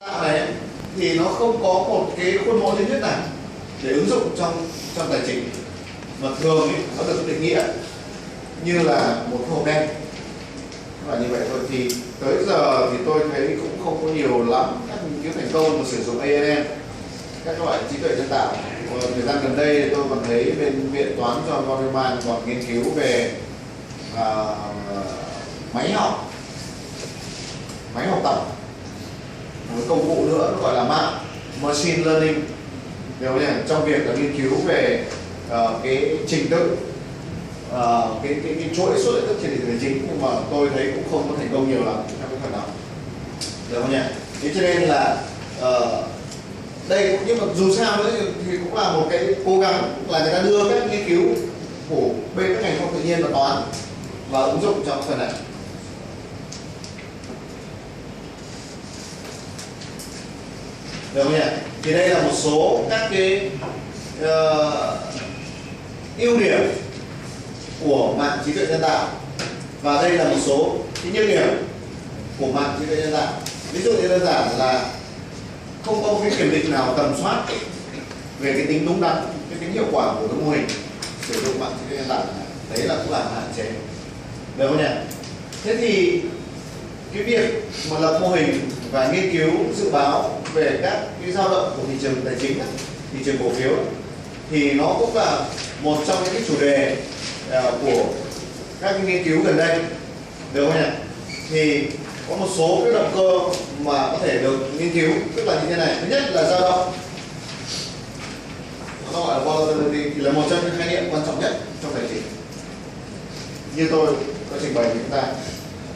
này thì nó không có một cái khuôn mẫu lý thuyết nào để ứng dụng trong tài chính, mà thường ấy, nó được định nghĩa như là một hộp đen và như vậy thôi. Thì tới giờ thì tôi thấy cũng không có nhiều lắm các nghiên cứu thành công mà sử dụng ANN, các loại trí tuệ nhân tạo. Thời gian gần đây thì tôi còn thấy bên viện toán John Gottman còn nghiên cứu về máy học tập, một công cụ nữa nó gọi là mạng machine learning, hiểu nhỉ? Trong việc là nghiên cứu về cái trình tự cái chuỗi số liệu thức trên thị trường tài chính, nhưng mà tôi thấy cũng không có thành công nhiều lắm trong cái phần đó, được không nhỉ? Thế cho nên là đây, nhưng mà dù sao nữa thì cũng là một cái cố gắng là người ta đưa các nghiên cứu của bên các ngành khoa học tự nhiên và toán và ứng dụng trong phần này. Được không nhỉ? Thì đây là một số các cái ưu điểm của mạng trí tuệ nhân tạo, và đây là một số cái nhược điểm của mạng trí tuệ nhân tạo. Ví dụ như đơn giản là không có một cái kiểm định nào tầm soát về cái tính đúng đắn, cái tính hiệu quả của cái mô hình sử dụng mạng trí tuệ nhân tạo. Đấy là cũng là hạn chế, được không nhỉ? Thế thì cái việc mà lập mô hình và nghiên cứu dự báo về các cái dao động của thị trường tài chính, thị trường cổ phiếu, thì nó cũng là một trong những cái chủ đề của các cái nghiên cứu gần đây, được không nhỉ? Thì có một số cái động cơ mà có thể được nghiên cứu, tức là như thế này. Thứ nhất là dao động, nó gọi là volatility, thì là một trong những khái niệm quan trọng nhất trong tài chính, như tôi có trình bày với chúng ta,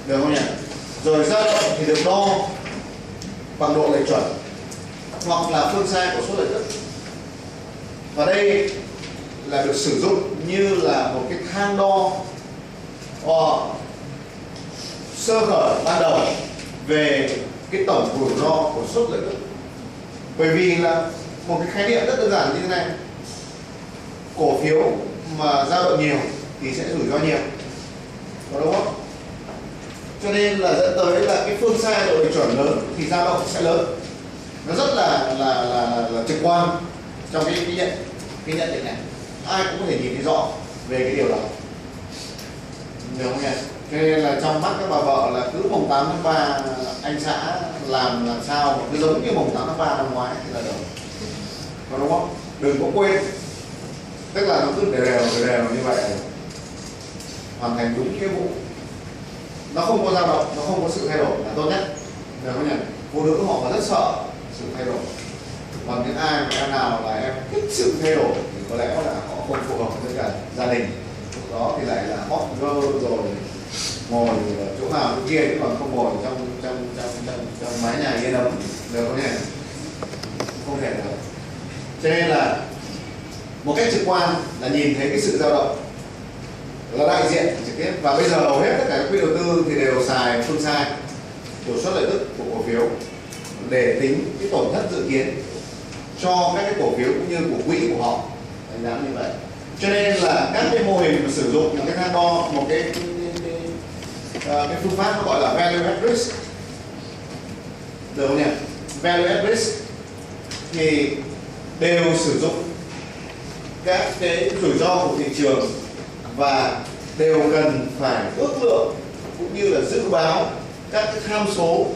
được không nhỉ? Rồi dao động thì được đo bằng độ lệch chuẩn hoặc là phương sai của số lệch thức, và đây là được sử dụng như là một cái thang đo sơ khởi ban đầu về cái tổng rủi ro của số lệch thức. Bởi vì là một cái khái niệm rất đơn giản như thế này: cổ phiếu mà dao động nhiều thì sẽ rủi ro nhiều, có đúng không? Cho nên là dẫn tới là cái phương sai độ lệch chuẩn lớn thì dao động sẽ lớn. Nó rất là trực quan trong cái nhận định này, ai cũng có thể nhìn thấy rõ về cái điều đó, được không nhỉ? Cho nên là trong mắt các bà vợ là cứ mùng 8 tháng 3 anh xã làm sao mà cứ giống như mùng 8 tháng 3 năm ngoái thì là được, có đúng không? Đừng có quên, tức là nó cứ đều như vậy, hoàn thành đúng nghĩa vụ, nó không có dao động, nó không có sự thay đổi là tốt nhất, được không nhỉ? Phụ nữ họ rất sợ sự thay đổi, còn những ai mà em nào là em thích sự thay đổi thì có lẽ là họ không phù hợp với cả gia đình, lúc đó thì lại là hot girl rồi ngồi ở chỗ nào chỗ kia, chứ còn không ngồi trong mái nhà yên ấm, được không nhỉ? Không thể được. Cho nên là một cách trực quan là nhìn thấy cái sự dao động là đại diện trực tiếp, và bây giờ hầu hết tất cả các quỹ đầu tư thì đều xài phương sai của suất lợi tức của cổ phiếu để tính cái tổn thất dự kiến cho các cái cổ phiếu cũng như của quỹ của họ, đánh giá như vậy. Cho nên là các cái mô hình mà sử dụng một cái thang đo, một cái phương pháp nó gọi là value at risk, được không nhỉ? Value at risk thì đều sử dụng các cái rủi ro của thị trường và đều cần phải ước lượng cũng như là dự báo các cái tham số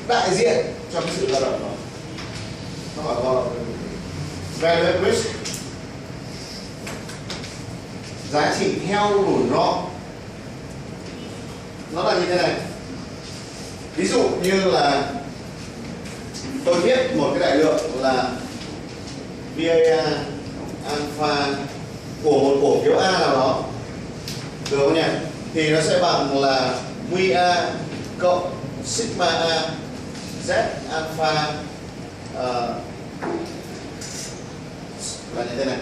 đại diện cho cái sự dao động đó. Nó gọi là value at risk, giá trị theo rủi ro. Nó là như thế này. Ví dụ như là tôi viết một cái đại lượng là VAA alpha của một cổ phiếu A nào đó, được không nhỉ? Thì nó sẽ bằng là QA cộng sigma A Z alpha là như thế này.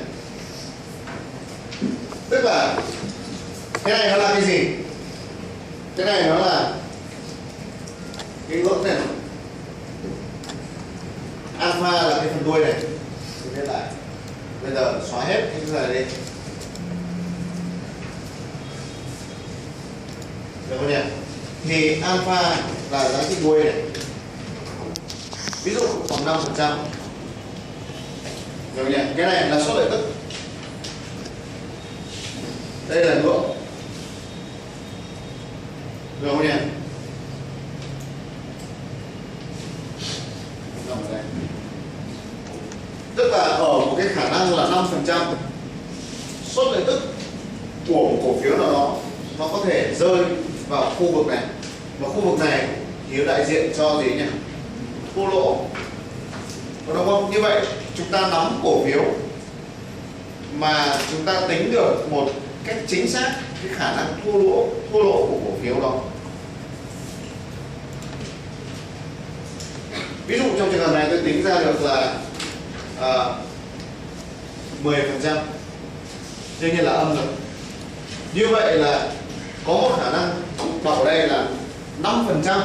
Tức là cái này nó là cái gì? Cái này nó là cái ngưỡng này, alpha là cái phần đuôi này. Tôi viết lại. Bây giờ xóa hết những cái này đi, được không nhỉ? Thì alpha là giá trị đuôi này, ví dụ khoảng 5%. Được nhỉ? Cái này là suất lợi tức. Đây là ngưỡng. Được không nhỉ? Tức là ở một cái khả năng là 5% suất lợi tức của một cổ phiếu nào đó nó có thể rơi vào khu vực này, và khu vực này thì nó đại diện cho gì nhỉ? Thua lỗ, có đúng không? Như vậy chúng ta nắm cổ phiếu mà chúng ta tính được một cách chính xác cái khả năng thua lỗ của cổ phiếu đó. Ví dụ trong trường hợp này tôi tính ra được là 10%, đương nhiên là âm rồi. Như vậy là có một khả năng đọc ở đây là 5%,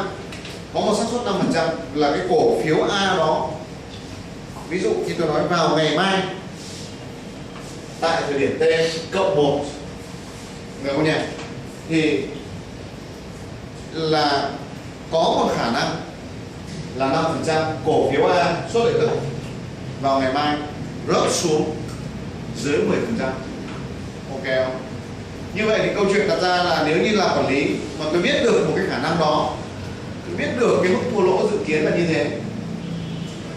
có một xác suất 5% là cái cổ phiếu A đó, ví dụ khi tôi nói vào ngày mai tại thời điểm T cộng 1, được không nhỉ? Thì là có một khả năng là 5% cổ phiếu A suất lợi tức vào ngày mai rớt xuống dưới 10%. Ok không? Như vậy thì câu chuyện đặt ra là nếu như là quản lý mà tôi biết được một cái khả năng đó, tôi biết được cái mức thua lỗ dự kiến là như thế,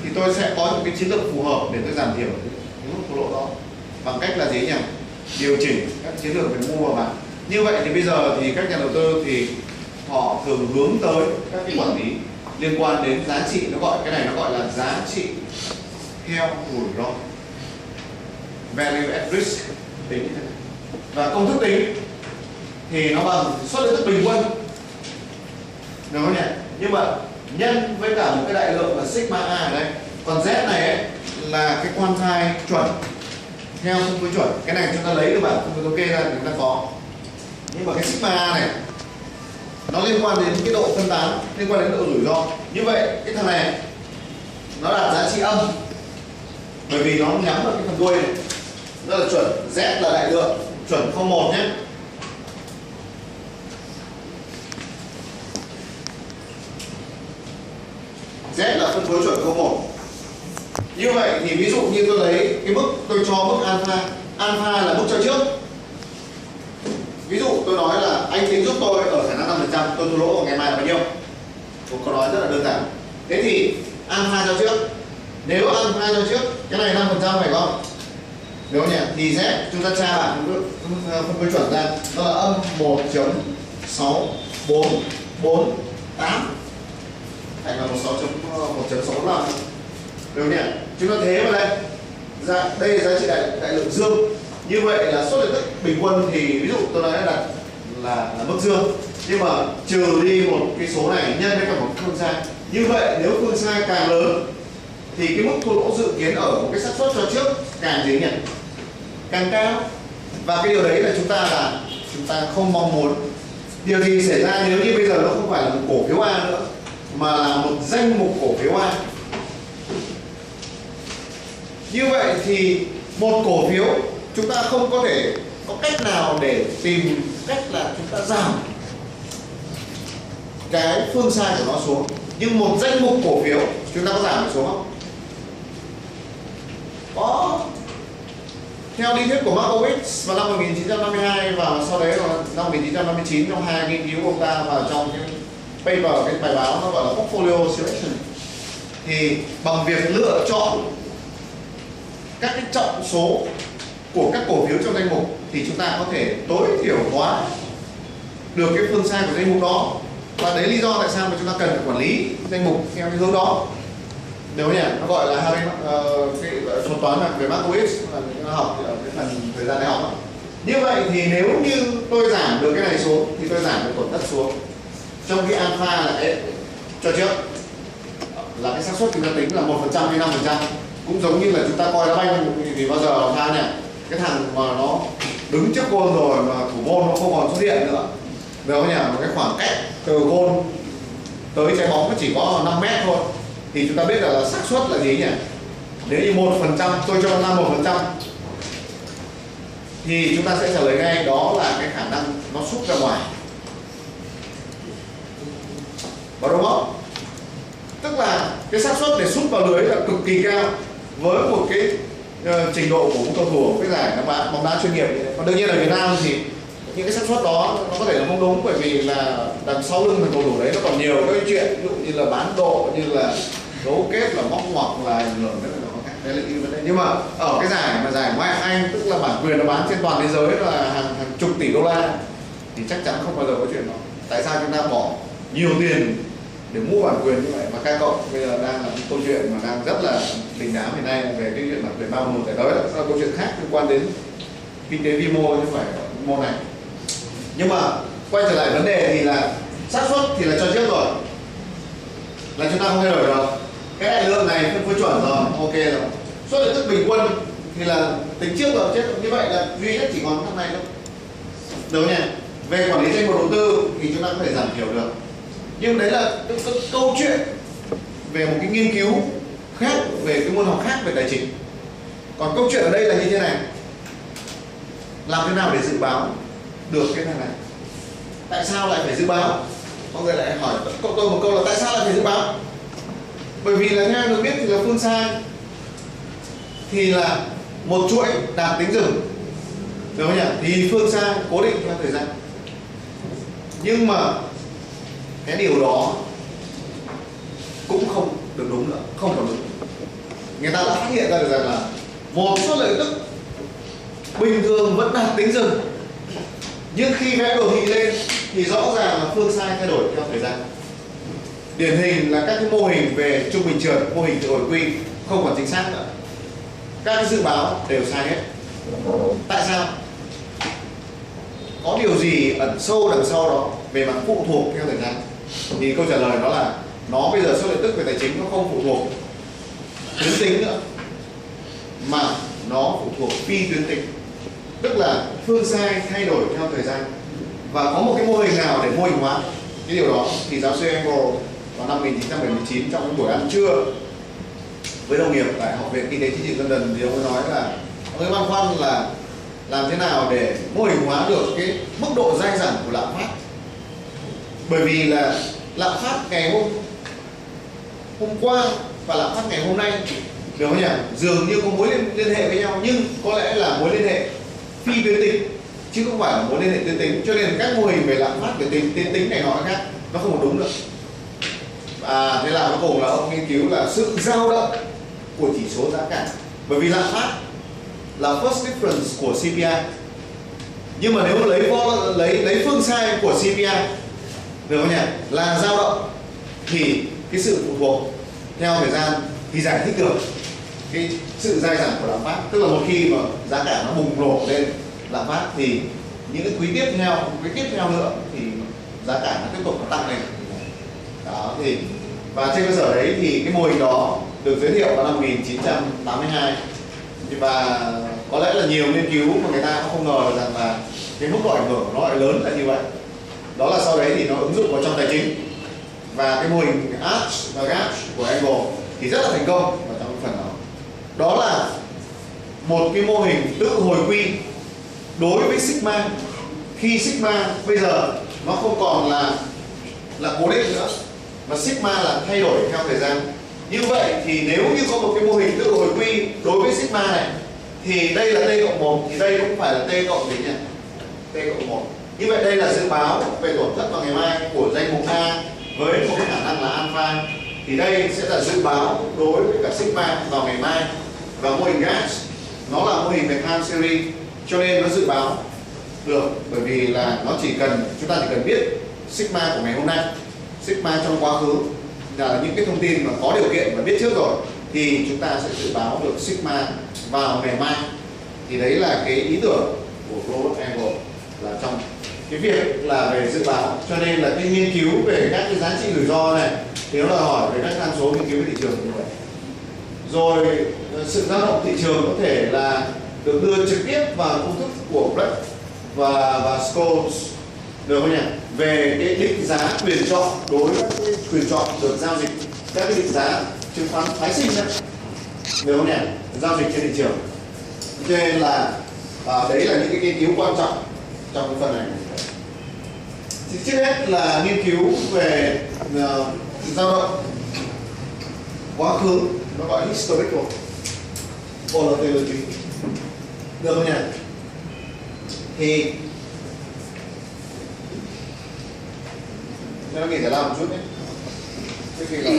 thì tôi sẽ có những cái chiến lược phù hợp để tôi giảm thiểu cái mức thua lỗ đó bằng cách là gì nhỉ? Điều chỉnh các chiến lược về mua và bán. Như vậy thì bây giờ thì các nhà đầu tư thì họ thường hướng tới các cái quản lý liên quan đến giá trị, nó gọi cái này nó gọi là giá trị theo rủi ro, value at risk, tính như thế này. Và công thức tính thì nó bằng suất lợi tức bình quân, được không nhỉ? Nhưng mà nhân với cả một cái đại lượng là sigma A ở đây, còn Z này ấy, là cái quantile chuẩn theo phân phối chuẩn. Cái này chúng ta lấy được bảng phân phối thống kê ra thì chúng ta có. Nhưng mà cái sigma A này nó liên quan đến cái độ phân tán, liên quan đến độ rủi ro. Như vậy cái thằng này nó đạt giá trị âm bởi vì nó nhắm vào cái phần đuôi này, đó là chuẩn. Z là đại lượng chuẩn 01 nhé. Z là phân phối chuẩn 01. Như vậy thì ví dụ như tôi lấy cái mức, tôi cho mức alpha, alpha là mức cho trước. Ví dụ tôi nói là anh tính giúp tôi ở khả năng 5%, tôi thua lỗ vào ngày mai là bao nhiêu? Một câu nói rất là đơn giản. Thế thì alpha cho trước, nếu alpha cho trước cái này 5% phải không? Đúng không nhỉ? Thì Z chúng ta tra bảng phân phối chuẩn ra, đó là âm 1.6448 thành là 1.65. Được không nhỉ? Chúng ta thế vào đây, đây là giá trị đại lượng dương. Như vậy là suất lợi tức bình quân thì ví dụ tôi nói là mức dương, nhưng mà trừ đi một cái số này nhân với cả một phương sai. Như vậy nếu phương sai càng lớn thì cái mức thua lỗ dự kiến ở một cái xác suất cho trước càng gì nhỉ? Càng cao. Và cái điều đấy là chúng ta không mong muốn. Điều gì xảy ra nếu như bây giờ nó không phải là một cổ phiếu A nữa, mà là một danh mục cổ phiếu A? Như vậy thì một cổ phiếu chúng ta không có thể có cách nào để tìm cách là chúng ta giảm cái phương sai của nó xuống. Nhưng một danh mục cổ phiếu chúng ta có giảm được xuống không? Có. Theo lý thuyết của Markowitz vào năm 1952 và sau đấy vào năm 1959 trong hai nghiên cứu của ông ta vào trong cái paper, cái bài báo nó gọi là portfolio selection, thì bằng việc lựa chọn các cái trọng số của các cổ phiếu trong danh mục thì chúng ta có thể tối thiểu hóa được cái phương sai của danh mục đó. Và đấy lý do tại sao mà chúng ta cần phải quản lý danh mục theo cái hướng đó. Được không nhỉ? Nó gọi là cái thuật toán về Markowitz là chúng ta học ở cái phần thời gian đại học. Như vậy thì nếu như tôi giảm được cái này xuống thì tôi giảm được tổn thất xuống. Trong khi alpha là cái cho trước là cái xác suất chúng ta tính là 1% hay 5%, cũng giống như là chúng ta coi đá banh thì bao giờ là tha nhỉ? Cái thằng mà nó đứng trước gôn rồi mà thủ môn nó không còn xuất hiện nữa, được không nhỉ? Một cái khoảng cách từ gôn tới trái bóng nó chỉ có 5 mét thôi, thì chúng ta biết là xác suất là gì nhỉ? Nếu như 1% tôi cho nó 1%, thì chúng ta sẽ trả lời ngay đó là cái khả năng nó sút ra ngoài, có đúng không? tức là cái xác suất để sút vào lưới là cực kỳ cao với một cái trình độ của một cầu thủ cái giải bóng đá chuyên nghiệp. Còn đương nhiên ở Việt Nam thì những cái xác suất đó nó có thể là không đúng, bởi vì là đằng sau lưng thằng cầu thủ đấy nó còn nhiều cái chuyện, ví dụ như là bán độ, như là cấu kết, là móc ngoặc, là ảnh hưởng đến đấy là vấn đề. Nhưng mà ở cái giải ngoại hạng Anh, tức là bản quyền nó bán trên toàn thế giới là hàng chục tỷ đô la, thì chắc chắn không bao giờ có chuyện đó. Tại sao chúng ta bỏ nhiều tiền để mua bản quyền như vậy? Và các cậu bây giờ đang là một câu chuyện mà đang rất là đình đám hiện nay về cái chuyện bản quyền bao mùa. Tại đó là câu chuyện khác liên quan đến kinh tế vi mô chứ không phải môn này. Nhưng mà quay trở lại vấn đề thì là xác suất thì là cho trước rồi, là chúng ta không thay đổi được. Cái đại lượng này phân phối chuẩn rồi, ok rồi. Suất lợi tức bình quân thì là tính trước rồi, chết như vậy là duy nhất chỉ còn thằng này thôi, được nhỉ? Về quản lý danh mục đầu tư thì chúng ta có thể giảm thiểu được, nhưng đấy là cái câu chuyện về một cái nghiên cứu khác, về cái môn học khác về tài chính. Còn câu chuyện ở đây là như thế này: làm thế nào để dự báo được cái thằng này? Tại sao lại phải dự báo? Mọi người lại hỏi tôi một câu là tại sao lại phải dự báo? Bởi vì là theo được biết thì là Phương Sang thì là một chuỗi đạt tính dừng, được không nhỉ? Thì Phương Sang cố định theo thời gian. Nhưng mà cái điều đó cũng không được đúng nữa, không còn đúng. Người ta đã phát hiện ra được rằng là một suất lợi tức bình thường vẫn đạt tính dừng, nhưng khi vẽ đồ thị lên thì rõ ràng là phương sai thay đổi theo thời gian. Điển hình là các cái mô hình về trung bình trượt, mô hình từ hồi quy không còn chính xác nữa, các cái dự báo đều sai hết. Tại sao? Có điều gì ẩn sâu đằng sau đó về mặt phụ thuộc theo thời gian? Thì câu trả lời đó là nó bây giờ suất lợi tức về tài chính nó không phụ thuộc tuyến tính nữa, mà nó phụ thuộc phi tuyến tính, tức là phương sai thay đổi theo thời gian. Và có một cái mô hình nào để mô hình hóa cái điều đó thì giáo sư Engel vào năm 1979 trong cái buổi ăn trưa với đồng nghiệp tại Học viện Kinh tế Chính trị London thì ông ấy nói là ông ấy băn khoăn là làm thế nào để mô hình hóa được cái mức độ dai dẳng của lạm phát. Bởi vì là lạm phát ngày hôm qua và lạm phát ngày hôm nay, được không nhỉ, dường như có mối liên hệ với nhau, nhưng có lẽ là mối liên hệ phi tuyến tính chứ không phải là mối liên hệ tuyến tính. Cho nên các mô hình về lạm phát, về tuyến tính này nọ khác nó không còn đúng nữa. Và thế là cuối cùng là ông nghiên cứu là sự dao động của chỉ số giá cả. Bởi vì lạm phát là first difference của CPI, nhưng mà nếu mà lấy phương sai của CPI, được không nhỉ, là dao động, thì cái sự phụ thuộc theo thời gian thì giải thích được cái sự dai dẳng của lạm phát. Tức là một khi mà giá cả nó bùng nổ lên lạm phát thì những cái quý tiếp theo nữa thì giá cả nó tiếp tục nó tăng lên đó. Thì và trên cơ sở đấy thì cái mô hình đó được giới thiệu vào năm 1982, và có lẽ là nhiều nghiên cứu mà người ta cũng không ngờ rằng là cái mức độ ảnh hưởng của nó lại lớn là như vậy. Đó là sau đấy thì nó ứng dụng vào trong tài chính, và cái mô hình Arch và Gatch của Engel thì rất là thành công ở trong cái phần đó. Đó là một cái mô hình tự hồi quy đối với sigma, khi sigma bây giờ nó không còn là cố định nữa, mà sigma là thay đổi theo thời gian. Như vậy thì nếu như có một cái mô hình tự hồi quy đối với sigma này, thì đây là t cộng 1, thì đây cũng phải là t cộng gì nhỉ? T cộng 1. Như vậy đây là dự báo về tổn thất vào ngày mai của danh mục A với một cái khả năng là alpha. Thì đây sẽ là dự báo đối với cả sigma vào ngày mai. Và mô hình Gatch nó là mô hình về time series, cho nên nó dự báo được, bởi vì là nó chúng ta chỉ cần biết sigma của ngày hôm nay, sigma trong quá khứ là những cái thông tin mà có điều kiện và biết trước rồi, thì chúng ta sẽ dự báo được sigma vào ngày mai. Thì đấy là cái ý tưởng của Robert Engel là trong cái việc là về dự báo. Cho nên là cái nghiên cứu về các cái giá trị rủi ro này thì nó đòi hỏi về các tham số nghiên cứu về thị trường như vậy. Rồi sự dao động thị trường có thể là được đưa trực tiếp vào công thức của Brecht và Scholes, được không nhỉ, về cái định giá quyền chọn đối với cái quyền chọn được giao dịch các cái định giá chứng khoán phái sinh đấy, được không nhỉ, giao dịch trên thị trường. Cho nên là đấy là những cái nghiên cứu quan trọng trong cái phần này. Thì trước hết là nghiên cứu về dao động quá khứ nó gọi historical volatility, được không nhỉ? Thì cho nó nghỉ giải lao một chút đấy. Cái gì là